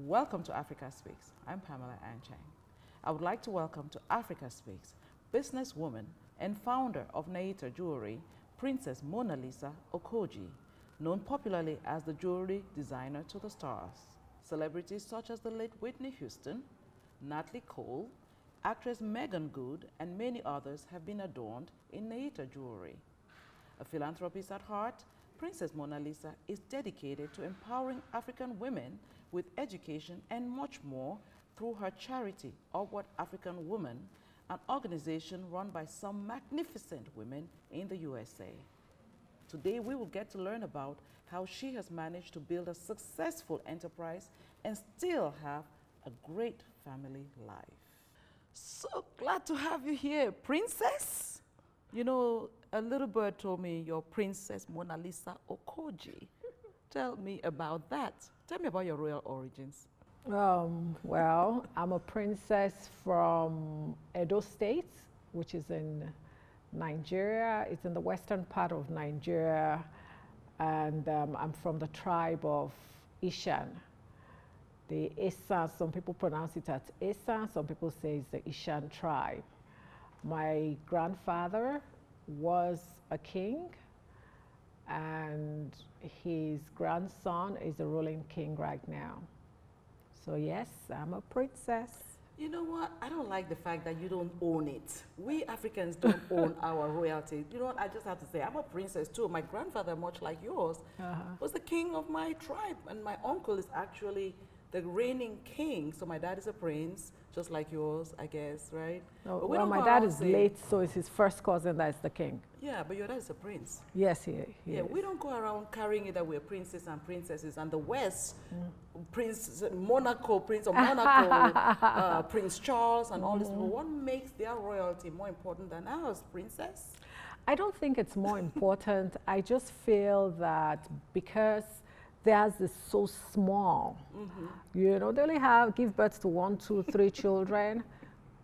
Welcome to Africa Speaks. I'm Pamela Anchang. I would like to welcome to Africa Speaks businesswoman and founder of Nehita Jewelry, Princess Monalisa Okojie, known popularly as the jewelry designer to the stars. Celebrities such as the late Whitney Houston, Natalie Cole, actress Megan Good, and many others have been adorned in Nehita Jewelry. A philanthropist at heart, Princess Monalisa is dedicated to empowering African women with education and much more through her charity, Upward African Women, an organization run by some magnificent women in the USA. Today, we will get to learn about how she has managed to build a successful enterprise and still have a great family life. So glad to have you here, Princess. You know, a little bird told me you're Princess Monalisa Okojie. Tell me about that. Tell me about your royal origins. Well, I'm a princess from Edo State, which is in Nigeria. It's in the western part of Nigeria, and I'm from the tribe of Ishan. The Ishan, some people pronounce it as Ishan, some people say it's the Ishan tribe. My grandfather was a king, and his grandson is a ruling king right now. So yes, I'm a princess. You know what? I don't like the fact that you don't own it. We Africans don't own our royalty. You know what? I just have to say, I'm a princess too. My grandfather, much like yours, was the king of my tribe, and my uncle is actually the reigning king. So my dad is a prince, just like yours, I guess, right? No, well, my dad is late, so it's his first cousin that's the king. Yeah, but your dad is a prince. Yes, he is. We don't go around carrying it that we're princes and princesses. And the West, Prince Monaco, Prince of Monaco, Prince Charles, and all this. But what makes their royalty more important than ours, princess? I don't think it's more important. I just feel that because theirs is so small, you know, they only give birth to 1, 2, 3 children.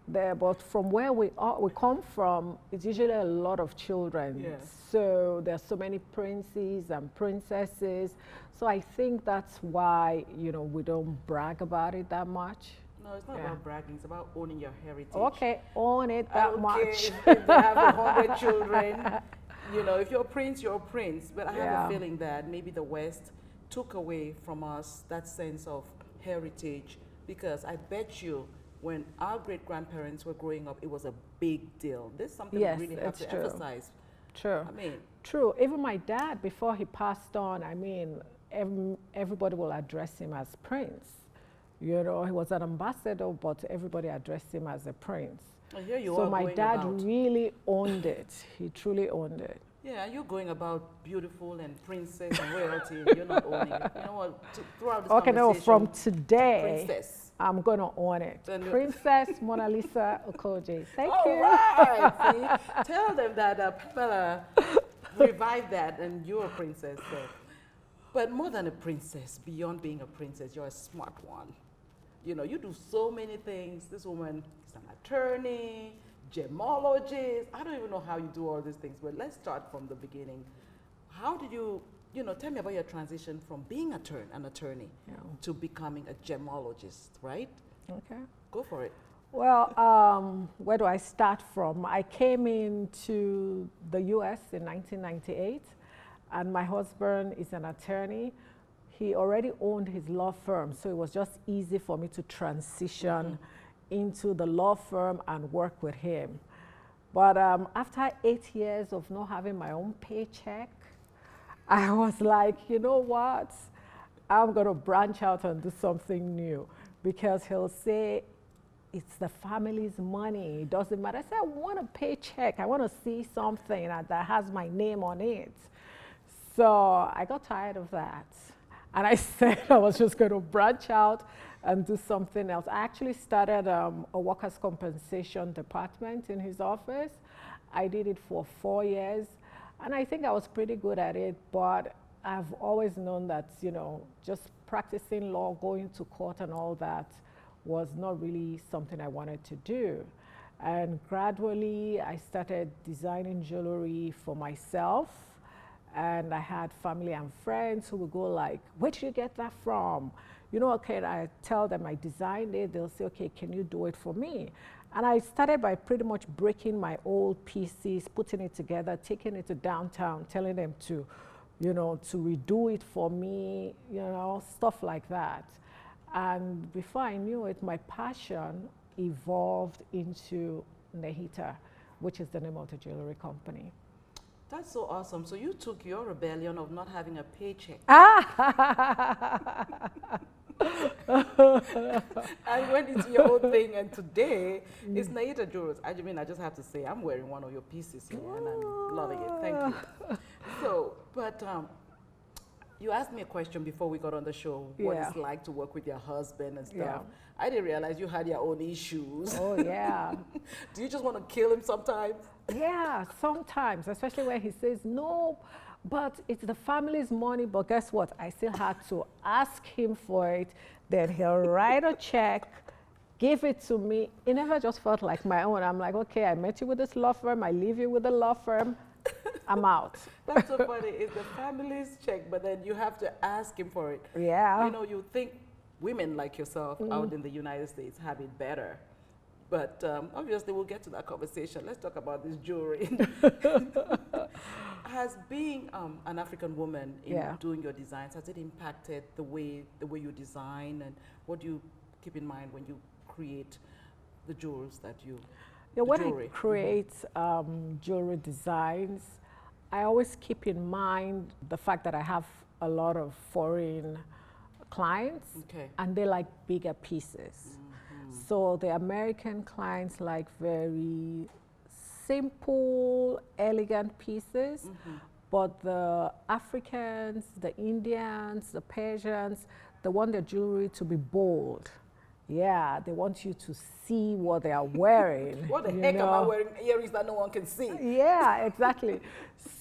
There, but from where we come from, it's usually a lot of children. Yes. So there's so many princes and princesses. So I think that's why, you know, we don't brag about it that much. No, it's not about bragging. It's about owning your heritage. Okay, own it that much. If they have 100 children, you know, if you're a prince, you're a prince. But I have a feeling that maybe the West took away from us that sense of heritage, because I bet you when our great-grandparents were growing up, it was a big deal. This is something we really have to emphasize. True. I mean, true. Even my dad, before he passed on, I mean, everybody will address him as prince. You know, he was an ambassador, but everybody addressed him as a prince. well, here you So are my going dad about, really owned it. He truly owned it. yeah, you're going about beautiful and princess and royalty. You're not owning it. You know what? Throughout this Okay, no, conversation, from today, princess. I'm going to own it. Princess Monalisa Okojie. Thank you. All right. See? Tell them that Pamela revived that and you're a princess. So. But more than a princess, beyond being a princess, you're a smart one. You know, you do so many things. This woman is an attorney, gemologist. I don't even know how you do all these things, but let's start from the beginning. How did you know, tell me about your transition from being an attorney to becoming a gemologist, right? Okay. Go for it. Well, where do I start from? I came into the US in 1998, and my husband is an attorney. He already owned his law firm, so it was just easy for me to transition into the law firm and work with him. But after 8 years of not having my own paycheck, I was like, you know what? I'm going to branch out and do something new, because he'll say, it's the family's money. It doesn't matter. I said, I want a paycheck. I want to see something that has my name on it. So I got tired of that. And I said I was just going to branch out and do something else. I actually started a workers' compensation department in his office. I did it for 4 years. And I think I was pretty good at it, but I've always known that, you know, just practicing law, going to court and all that was not really something I wanted to do. And gradually I started designing jewelry for myself. And I had family and friends who would go like, where did you get that from? okay, I tell them I designed it, they'll say, okay, can you do it for me? And I started by pretty much breaking my old pieces, putting it together, taking it to downtown, telling them to, to redo it for me, stuff like that. And before I knew it, my passion evolved into Nehita, which is the name of the jewelry company. That's so awesome. So you took your rebellion of not having a paycheck and went into your own thing, and today it's Nehita Jewelry. I mean, I just have to say, I'm wearing one of your pieces here and I'm loving it. Thank you. So, but you asked me a question before we got on the show, what it's like to work with your husband and stuff. Yeah. I didn't realize you had your own issues. Oh, yeah. Do you just want to kill him sometimes? Yeah, sometimes, especially when he says, no, but it's the family's money. But guess what? I still had to ask him for it. Then he'll write a check, give it to me. It never just felt like my own. I'm like, okay, I met you with this law firm. I leave you with the law firm. I'm out. That's so funny. It's the family's check, but then you have to ask him for it. Yeah. You think women like yourself out in the United States have it better. But obviously, we'll get to that conversation. Let's talk about this jewelry. Has being an African woman in doing your designs, has it impacted the way you design, and what do you keep in mind when you create the jewels that you? Yeah, when I create jewelry designs, I always keep in mind the fact that I have a lot of foreign clients, and they like bigger pieces. So the American clients like very simple, elegant pieces, but the Africans, the Indians, the Persians, they want their jewelry to be bold. Yeah, they want you to see what they are wearing. What the heck am I wearing earrings that no one can see? Yeah, exactly.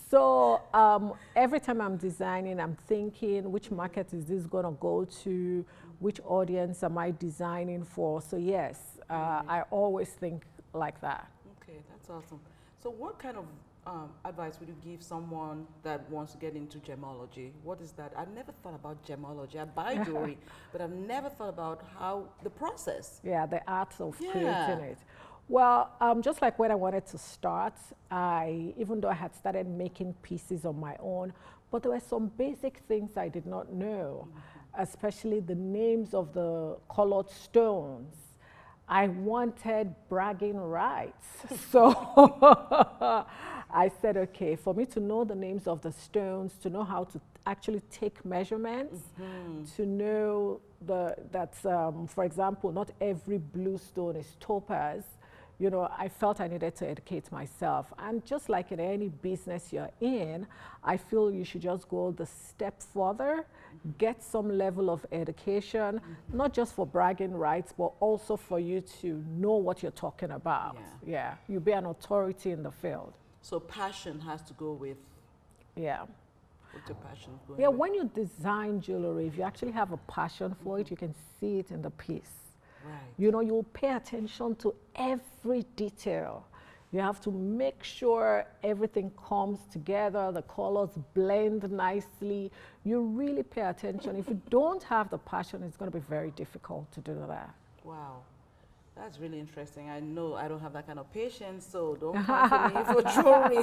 So every time I'm designing, I'm thinking, which market is this going to go to? Which audience am I designing for? So yes, I always think like that. Okay, that's awesome. So what kind of advice would you give someone that wants to get into gemology? What is that? I've never thought about gemology. I buy jewelry, but I've never thought about how the process. Yeah, the art of creating it. Well, just like when I wanted to start, even though I had started making pieces on my own, but there were some basic things I did not know, especially the names of the colored stones. I wanted bragging rights. So I said, okay, for me to know the names of the stones, to know how to actually take measurements, to know that, for example, not every blue stone is topaz. I felt I needed to educate myself. And just like in any business you're in, I feel you should just go the step further, get some level of education, not just for bragging rights, but also for you to know what you're talking about. Yeah, you be an authority in the field. So passion has to go with. Yeah. What's your passion going Yeah, with? when you design jewelry, if you actually have a passion for it, you can see it in the piece. Right. You'll pay attention to every detail. You have to make sure everything comes together, the colors blend nicely. You really pay attention. If you don't have the passion, it's going to be very difficult to do that. Wow. That's really interesting. I know I don't have that kind of patience, so don't come for me for jewelry.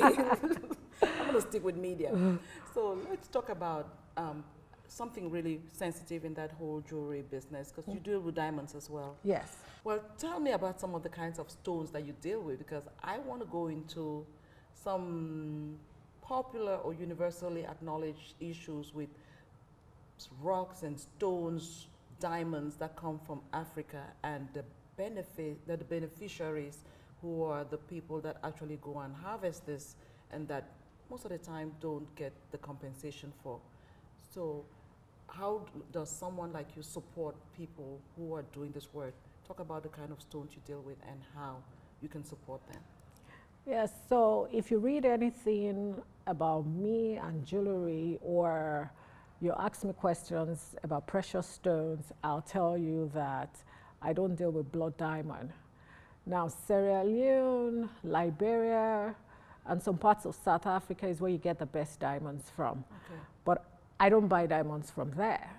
I'm going to stick with media. So let's talk about something really sensitive in that whole jewelry business, because you deal with diamonds as well. Yes. Well, tell me about some of the kinds of stones that you deal with, because I want to go into some popular or universally acknowledged issues with rocks and stones, diamonds that come from Africa, and the beneficiaries who are the people that actually go and harvest this, and that most of the time don't get the compensation for. So how does someone like you support people who are doing this work? Talk about the kind of stones you deal with and how you can support them. Yes, so if you read anything about me and jewelry, or you ask me questions about precious stones, I'll tell you that I don't deal with blood diamond. Now, Sierra Leone, Liberia, and some parts of South Africa is where you get the best diamonds from. Okay. But I don't buy diamonds from there.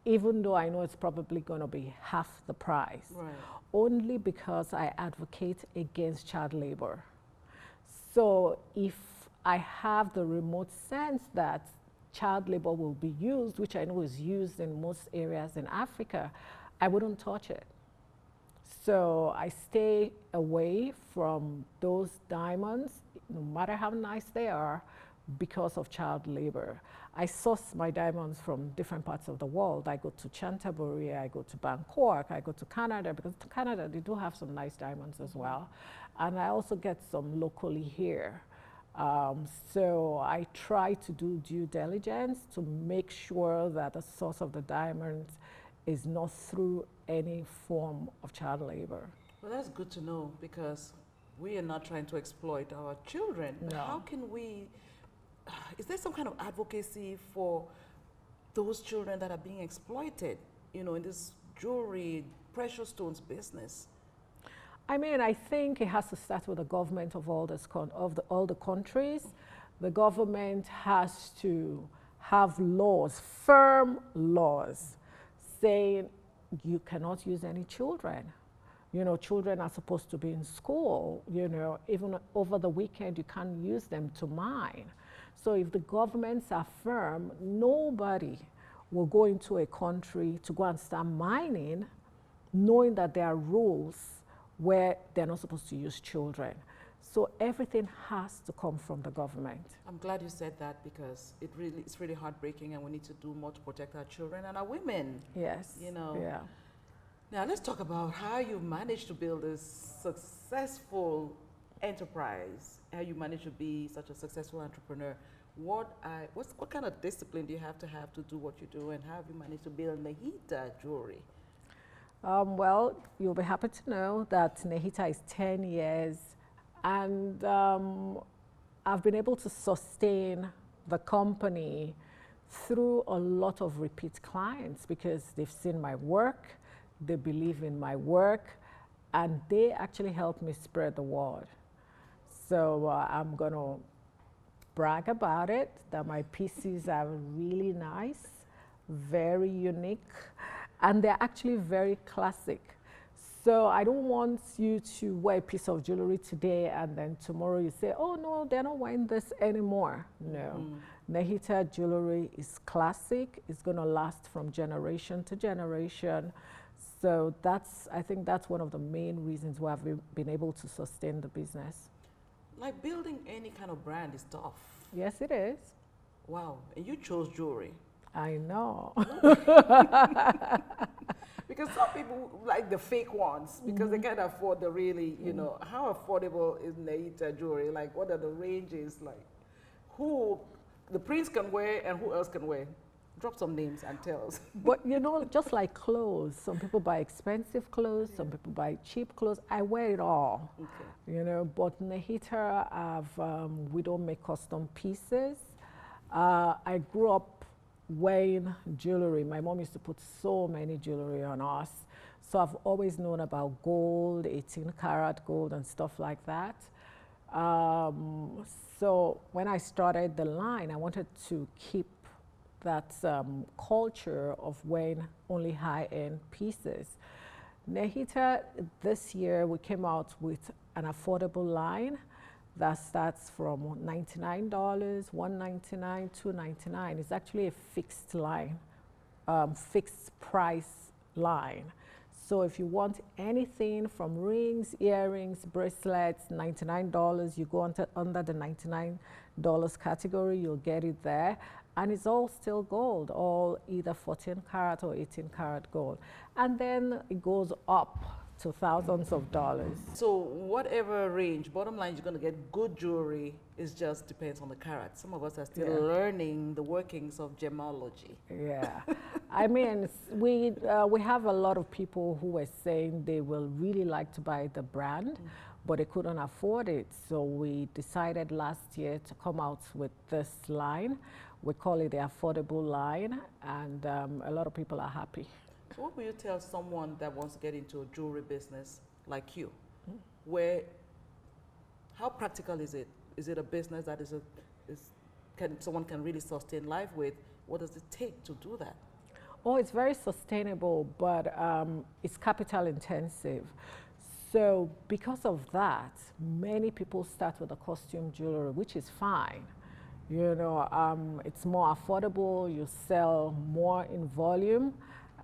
even though I know it's probably going to be half the price, Right. only because I advocate against child labor. So if I have the remote sense that child labor will be used, which I know is used in most areas in Africa, I wouldn't touch it. So I stay away from those diamonds, no matter how nice they are, because of child labor. I source my diamonds from different parts of the world. I go to Canterbury, I go to Bangkok, I go to Canada, because to Canada they do have some nice diamonds as well. And I also get some locally here. So I try to do due diligence to make sure that the source of the diamonds is not through any form of child labor. Well, that's good to know, because we are not trying to exploit our children. But No. how can we, is there some kind of advocacy for those children that are being exploited, you know, in this jewelry, precious stones business? I mean, I think it has to start with the government of all all the countries. The government has to have laws, firm laws, saying you cannot use any children. You know, children are supposed to be in school. You know, even over the weekend, you can't use them to mine. So if the governments are firm, nobody will go into a country to go and start mining, knowing that there are rules where they're not supposed to use children. So everything has to come from the government. I'm glad you said that, because it's really heartbreaking, and we need to do more to protect our children and our women. Yes. You know. Yeah. Now let's talk about how you managed to build this successful enterprise, how you managed to be such a successful entrepreneur. What kind of discipline do you have to do what you do, and how have you managed to build Nehita Jewelry? Well, you'll be happy to know that Nehita is 10 years, and I've been able to sustain the company through a lot of repeat clients, because they've seen my work, they believe in my work, and they actually help me spread the word. So I'm going to brag about it, that my pieces are really nice, very unique, and they're actually very classic. So I don't want you to wear a piece of jewelry today and then tomorrow you say, oh no, they're not wearing this anymore. No. Nehita jewelry is classic. It's going to last from generation to generation. So I think that's one of the main reasons why I've been able to sustain the business. Like, building any kind of brand is tough. Yes, it is. Wow. And you chose jewelry. I know. Because some people like the fake ones, because they can't afford the really, you know, how affordable is Nehita jewelry? Like, what are the ranges? Like, who the prince can wear and who else can wear? Drop some names and tell us. But you know, just like clothes, some people buy expensive clothes, some people buy cheap clothes. I wear it all, you know. But Nehita, we don't make custom pieces. I grew up wearing jewelry. My mom used to put so many jewelry on us. So I've always known about gold, 18 karat gold and stuff like that. So when I started the line, I wanted to keep that culture of wearing only high-end pieces. Nehita, this year we came out with an affordable line that starts from $99, $199, $299. It's actually a fixed line, fixed price line. So if you want anything from rings, earrings, bracelets, $99, you go under the $99 category, you'll get it there. And it's all still gold, all either 14 karat or 18 karat gold. And then it goes up to thousands of dollars. So whatever range, bottom line, you're going to get good jewelry. It just depends on the carat. Some of us are still learning the workings of gemology. Yeah, I mean, we have a lot of people who were saying they will really like to buy the brand, but they couldn't afford it. So we decided last year to come out with this line. We call it the affordable line, and a lot of people are happy. So what will you tell someone that wants to get into a jewelry business like you? How practical is it? Is it a business that someone can really sustain life with? What does it take to do that? Oh, it's very sustainable, but it's capital intensive. So because of that, many people start with a costume jewelry, which is fine. You know, it's more affordable, you sell more in volume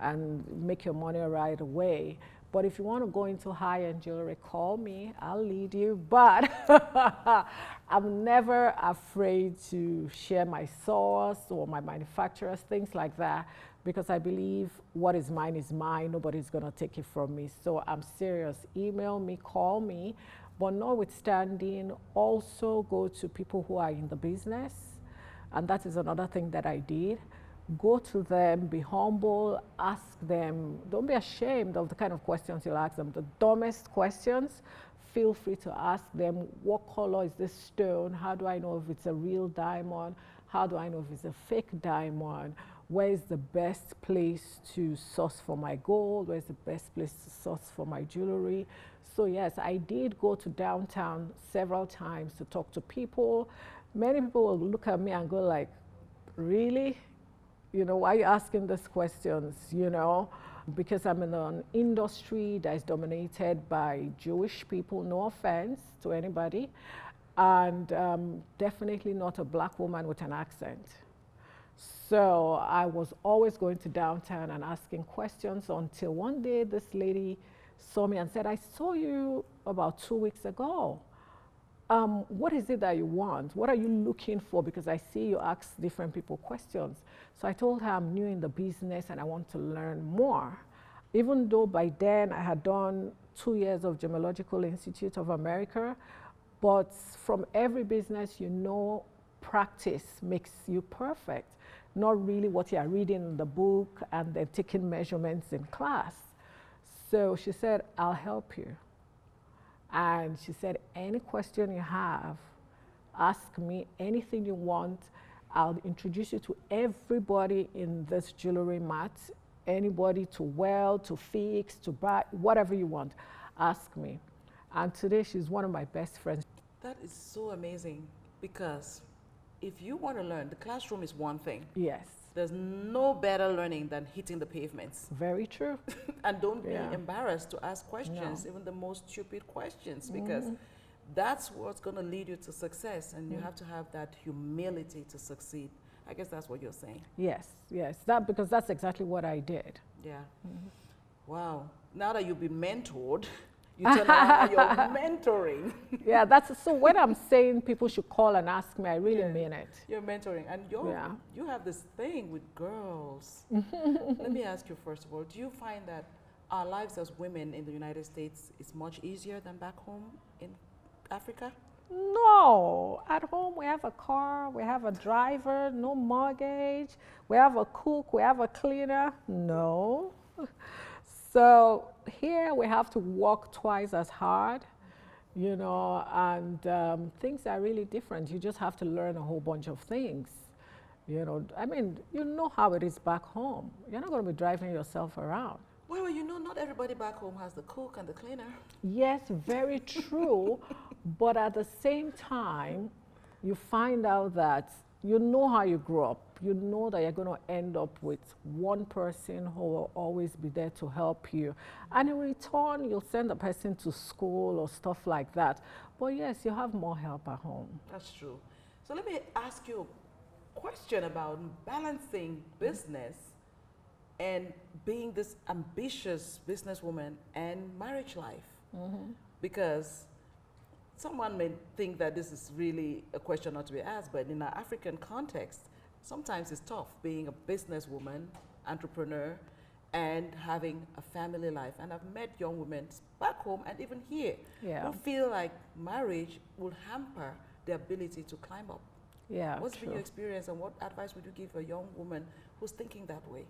and make your money right away. But if you want to go into high-end jewelry, call me, I'll lead you. But I'm never afraid to share my source or my manufacturers, things like that, because I believe what is mine, nobody's gonna take it from me. So I'm serious, email me, call me, but notwithstanding, also go to people who are in the business, and that is another thing that I did. Go to them, be humble, ask them. Don't be ashamed of the kind of questions you'll ask them. The dumbest questions, feel free to ask them, what color is this stone? How do I know if it's a real diamond? How do I know if it's a fake diamond? Where is the best place to source for my gold? Where's the best place to source for my jewelry? So yes, I did go to downtown several times to talk to people. Many people will look at me and go like, really? You know, why are you asking these questions, you know? Because I'm in an industry that is dominated by Jewish people, no offense to anybody, and definitely not a black woman with an accent. So I was always going to downtown and asking questions until one day this lady saw me and said, I saw you about 2 weeks ago. What is it that you want? What are you looking for? Because I see you ask different people questions. So I told her I'm new in the business and I want to learn more. Even though by then I had done 2 years of Gemological Institute of America, but from every business, you know, practice makes you perfect, not really what you are reading in the book and then taking measurements in class. So she said, I'll help you. And she said, any question you have, ask me anything you want. I'll introduce you to everybody in this jewelry mat, anybody to weld, to fix, to buy, whatever you want, ask me. And today she's one of my best friends. That is so amazing, because if you want to learn, the classroom is one thing. Yes. There's no better learning than hitting the pavements. Very true. And don't be embarrassed to ask questions, even the most stupid questions, because that's what's going to lead you to success, and you have to have that humility to succeed. I guess that's what you're saying. Yes, yes, because that's exactly what I did. Yeah. Wow. Now that you've been mentored, you turn around and you're mentoring. Yeah, so when I'm saying people should call and ask me, I really mean it. You're mentoring, and you have this thing with girls. Let me ask you first of all, do you find that our lives as women in the United States is much easier than back home in Africa? No, at home we have a car, we have a driver, no mortgage, we have a cook, we have a cleaner. No. So here we have to work twice as hard, you know, and things are really different. You just have to learn a whole bunch of things. You know, I mean, you know how it is back home. You're not going to be driving yourself around. Well, you know, not everybody back home has the cook and the cleaner. Yes, very true. But at the same time, you find out that you know how you grew up. You know that you're going to end up with one person who will always be there to help you. And in return, you'll send a person to school or stuff like that. But yes, you have more help at home. That's true. So let me ask you a question about balancing business and being this ambitious businesswoman and marriage life. Because someone may think that this is really a question not to be asked, but in our African context, sometimes it's tough being a businesswoman, entrepreneur, and having a family life. And I've met young women back home and even here who feel like marriage will hamper their ability to climb up. Yeah, What's been your experience, and what advice would you give a young woman who's thinking that way?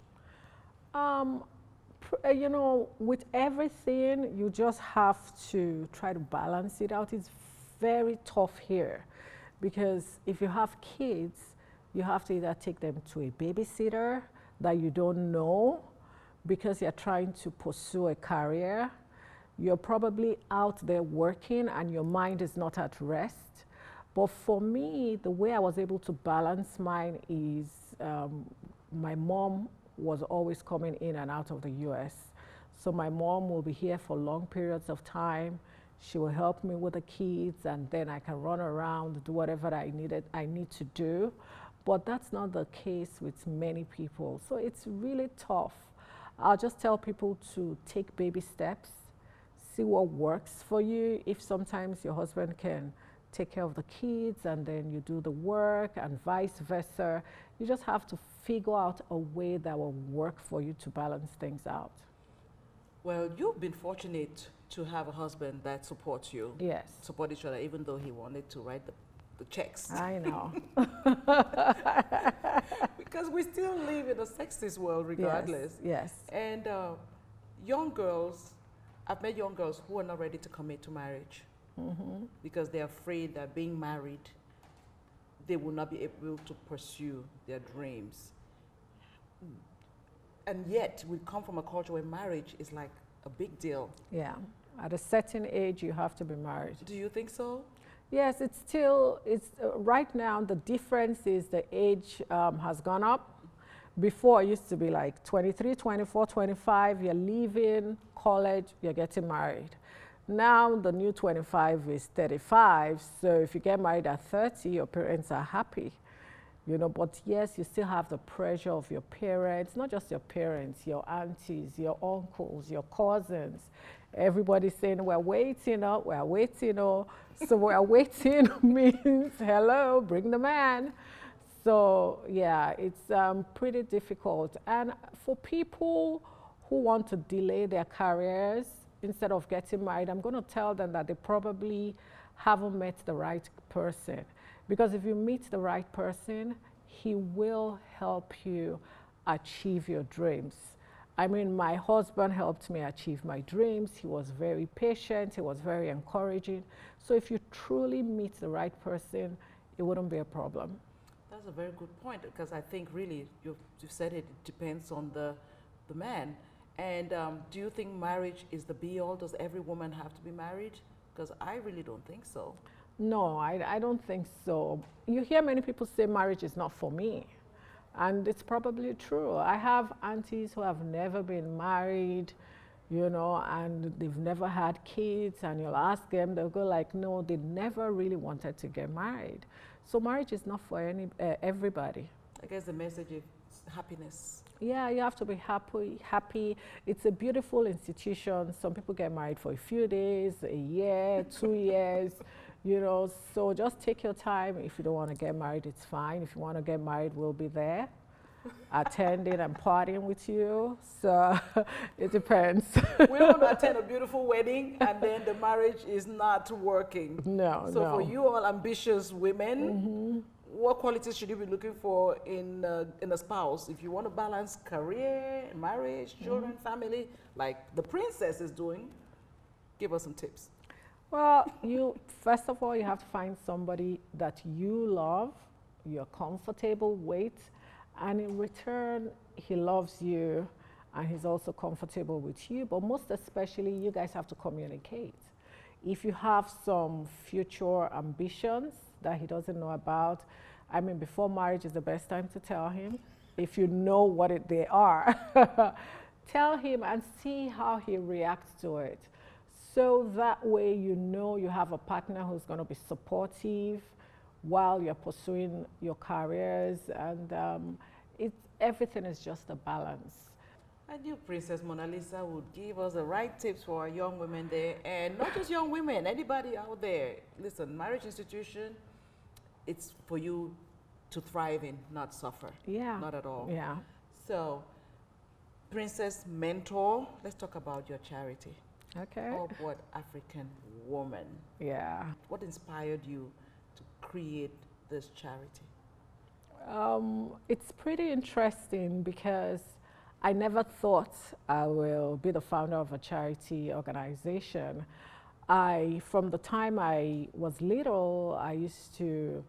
You know, with everything, you just have to try to balance it out. It's very tough here because if you have kids, you have to either take them to a babysitter that you don't know because you're trying to pursue a career. You're probably out there working and your mind is not at rest. But for me, the way I was able to balance mine is my mom was always coming in and out of the US. So my mom will be here for long periods of time. She will help me with the kids, and then I can run around, do whatever I need to do. But that's not the case with many people. So it's really tough. I'll just tell people to take baby steps, see what works for you. If sometimes your husband can take care of the kids and then you do the work and vice versa, you just have to figure out a way that will work for you to balance things out. Well, you've been fortunate to have a husband that supports you. Yes. Support each other, even though he wanted to write the checks. I know. Because we still live in a sexist world regardless. Yes. And young girls, I've met young girls who are not ready to commit to marriage because they're afraid that being married, they will not be able to pursue their dreams. And yet, we come from a culture where marriage is like a big deal. Yeah. At a certain age, you have to be married. Do you think so? Yes, it's still, right now, the difference is the age has gone up. Before, it used to be like 23, 24, 25, you're leaving college, you're getting married. Now, the new 25 is 35, so if you get married at 30, your parents are happy. You know, but yes, you still have the pressure of your parents, not just your parents, your aunties, your uncles, your cousins. Everybody's saying, we're waiting, we're waiting. So we're waiting means, hello, bring the man. So yeah, it's pretty difficult. And for people who want to delay their careers instead of getting married, I'm going to tell them that they probably haven't met the right person. Because if you meet the right person, he will help you achieve your dreams. I mean, my husband helped me achieve my dreams. He was very patient. He was very encouraging. So if you truly meet the right person, it wouldn't be a problem. That's a very good point, because I think really, you said it depends on the man. And do you think marriage is the be-all? Does every woman have to be married? Because I really don't think so. No, I don't think so. You hear many people say marriage is not for me. And it's probably true. I have aunties who have never been married, you know, and they've never had kids, and you'll ask them, they'll go like, no, they never really wanted to get married. So marriage is not for everybody. I guess the message is happiness. Yeah, you have to be happy. It's a beautiful institution. Some people get married for a few days, a year, 2 years. You know, so just take your time. If you don't want to get married, it's fine. If you want to get married, we'll be there, attending and partying with you. So it depends. We don't want to attend a beautiful wedding and then the marriage is not working. No, so no. For you all ambitious women, what qualities should you be looking for in a spouse? If you want to balance career, marriage, children, family, like the princess is doing, give us some tips. Well, first of all, you have to find somebody that you love, you're comfortable with, and in return, he loves you, and he's also comfortable with you. But most especially, you guys have to communicate. If you have some future ambitions that he doesn't know about, I mean, before marriage is the best time to tell him. If you know what they are, tell him and see how he reacts to it. So that way you know you have a partner who's going to be supportive while you're pursuing your careers, and everything is just a balance. I knew Princess Monalisa would give us the right tips for our young women there, and not just young women, anybody out there. Listen, marriage institution, it's for you to thrive in, not suffer. Yeah. Not at all. Yeah. So, Princess Mentor, let's talk about your charity. Okay. Upward African Woman. Yeah. What inspired you to create this charity? It's pretty interesting because I never thought I will be the founder of a charity organization. From the time I was little, I used to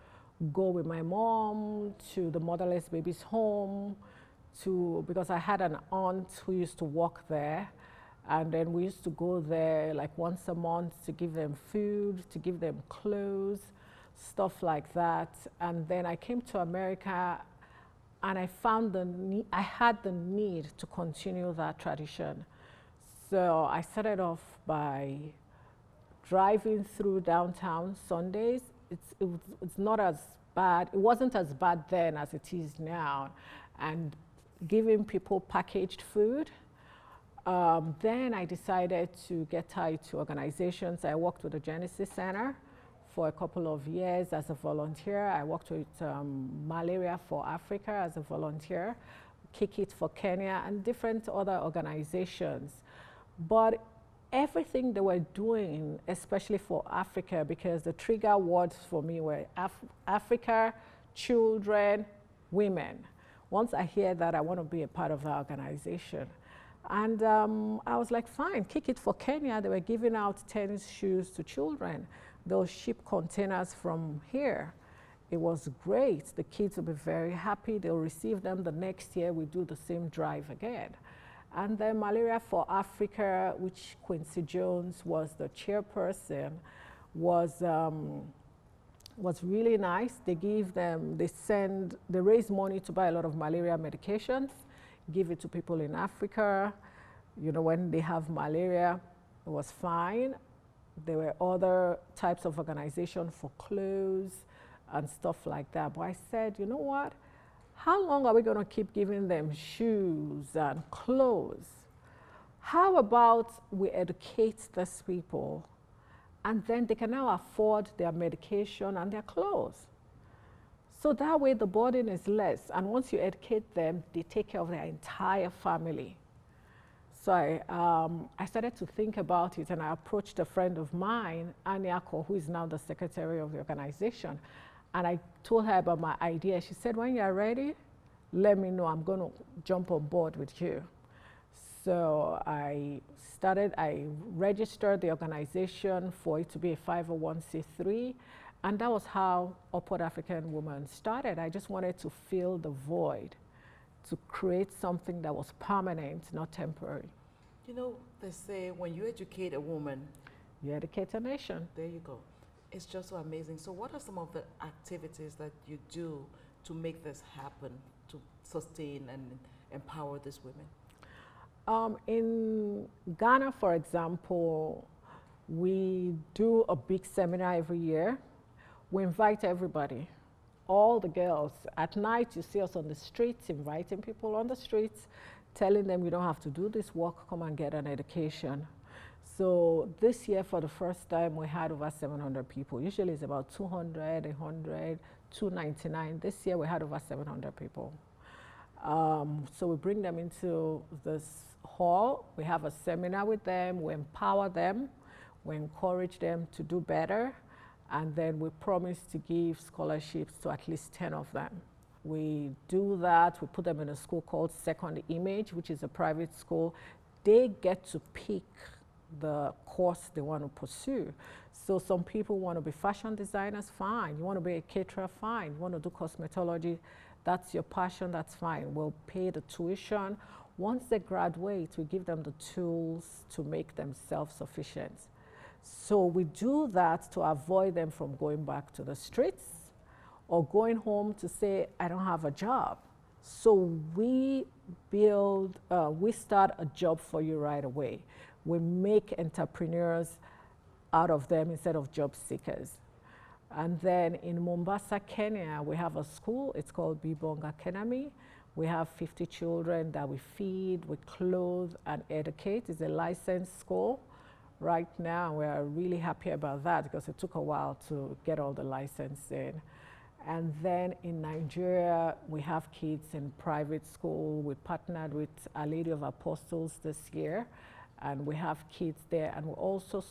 go with my mom to the motherless babies' home because I had an aunt who used to work there. And then we used to go there like once a month to give them food, to give them clothes, stuff like that. And then I came to America and I found I had the need to continue that tradition. So I started off by driving through downtown Sundays. It's not as bad. It wasn't as bad then as it is now, and giving people packaged food. Then I decided to get tied to organizations. I worked with the Genesis Center for a couple of years as a volunteer. I worked with Malaria for Africa as a volunteer, Kick It for Kenya, and different other organizations. But everything they were doing, especially for Africa, because the trigger words for me were Africa, children, women. Once I hear that, I want to be a part of the organization. And I was like, fine, Kick It for Kenya. They were giving out tennis shoes to children. They'll ship containers from here. It was great. The kids will be very happy. They'll receive them the next year. We do the same drive again. And then Malaria for Africa, which Quincy Jones was the chairperson, was really nice. They raise money to buy a lot of malaria medications, give it to people in Africa. You know, when they have malaria, it was fine. There were other types of organization for clothes and stuff like that. But I said, you know what? How long are we going to keep giving them shoes and clothes? How about we educate these people, and then they can now afford their medication and their clothes? So that way the burden is less. And once you educate them, they take care of their entire family. So I started to think about it, and I approached a friend of mine, Anyako, who is now the secretary of the organization. And I told her about my idea. She said, when you're ready, let me know. I'm going to jump on board with you. So I registered the organization for it to be a 501c3. And that was how Upward African Women started. I just wanted to fill the void, to create something that was permanent, not temporary. You know, they say when you educate a woman, you educate a nation. There you go. It's just so amazing. So what are some of the activities that you do to make this happen, to sustain and empower these women? In Ghana, for example, we do a big seminar every year. We invite everybody, all the girls. At night, you see us on the streets, inviting people on the streets, telling them you don't have to do this work, come and get an education. So this year, for the first time, we had over 700 people. Usually it's about 200, 100, 299. This year we had over 700 people. So we bring them into this hall. We have a seminar with them. We empower them. We encourage them to do better. And then we promise to give scholarships to at least 10 of them. We do that. We put them in a school called Second Image, which is a private school. They get to pick the course they want to pursue. So some people want to be fashion designers, fine. You want to be a caterer, fine. You want to do cosmetology, that's your passion, that's fine. We'll pay the tuition. Once they graduate, we give them the tools to make them self-sufficient. So we do that to avoid them from going back to the streets or going home to say, I don't have a job. So we start a job for you right away. We make entrepreneurs out of them instead of job seekers. And then in Mombasa, Kenya, we have a school. It's called Bibong Academy. We have 50 children that we feed, we clothe, and educate. It's a licensed school right now. We are really happy about that because it took a while to get all the license in. And then in Nigeria, we have kids in private school. We partnered with Our Lady of Apostles this year, and we have kids there. And we also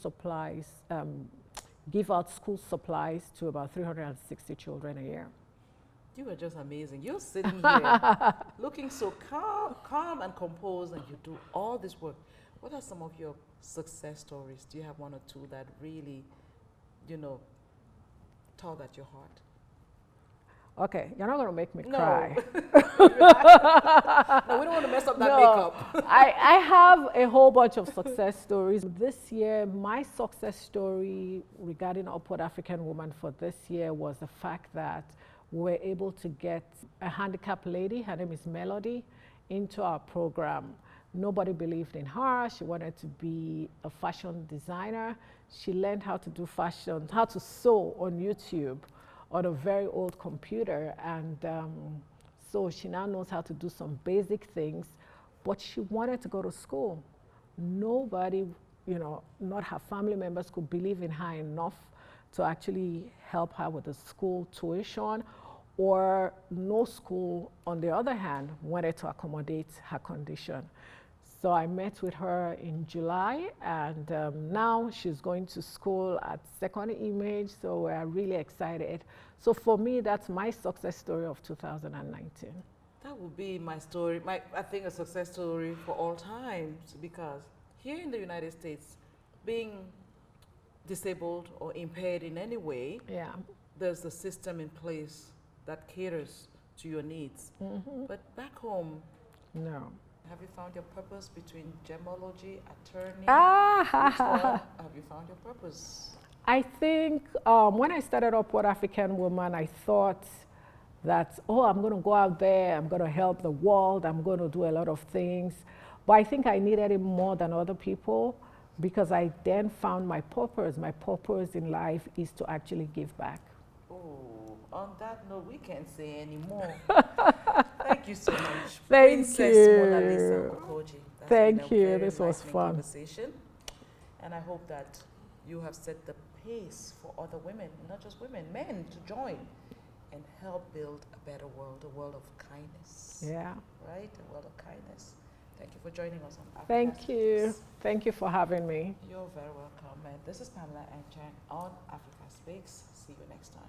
give out school supplies to about 360 children a year. You are just amazing. You're sitting here looking so calm and composed, and you do all this work. What are some of your success stories? Do you have one or two that really, tug at your heart? Okay, you're not going to make me cry. No, we don't want to mess up that makeup. I have a whole bunch of success stories. This year, my success story regarding Upward African Woman for this year was the fact that we were able to get a handicapped lady, her name is Melody, into our program. Nobody believed in her. She wanted to be a fashion designer. She learned how to do fashion, how to sew on YouTube on a very old computer. And so she now knows how to do some basic things, but she wanted to go to school. Nobody, you know, not her family members could believe in her enough to actually help her with the school tuition, or no school, on the other hand, wanted to accommodate her condition. So I met with her in July, and now she's going to school at Second Image, so we're really excited. So for me, that's my success story of 2019. That would be my story, I think a success story for all times, because here in the United States, being disabled or impaired in any way, Yeah. there's a system in place that caters to your needs. But back home, No. have you found your purpose between gemology, attorney? Ah, Have you found your purpose? I think when I started up What African Woman, I thought that, oh, I'm going to go out there, I'm going to help the world, I'm going to do a lot of things. But I think I needed it more than other people, because I then found my purpose. My purpose in life is to actually give back. Oh, on that note, we can't say any more. Thank you so much. Thank Princess you. Monalisa Okojie. That's Thank been a you. very This was enlightening fun. Conversation. And I hope that you have set the pace for other women, not just women, men, to join and help build a better world, a world of kindness. Yeah. Right? A world of kindness. Thank you for joining us on Africa Thank you. Speaks. Thank you for having me. You're very welcome. And this is Pamela Anchang on Africa Speaks. See you next time.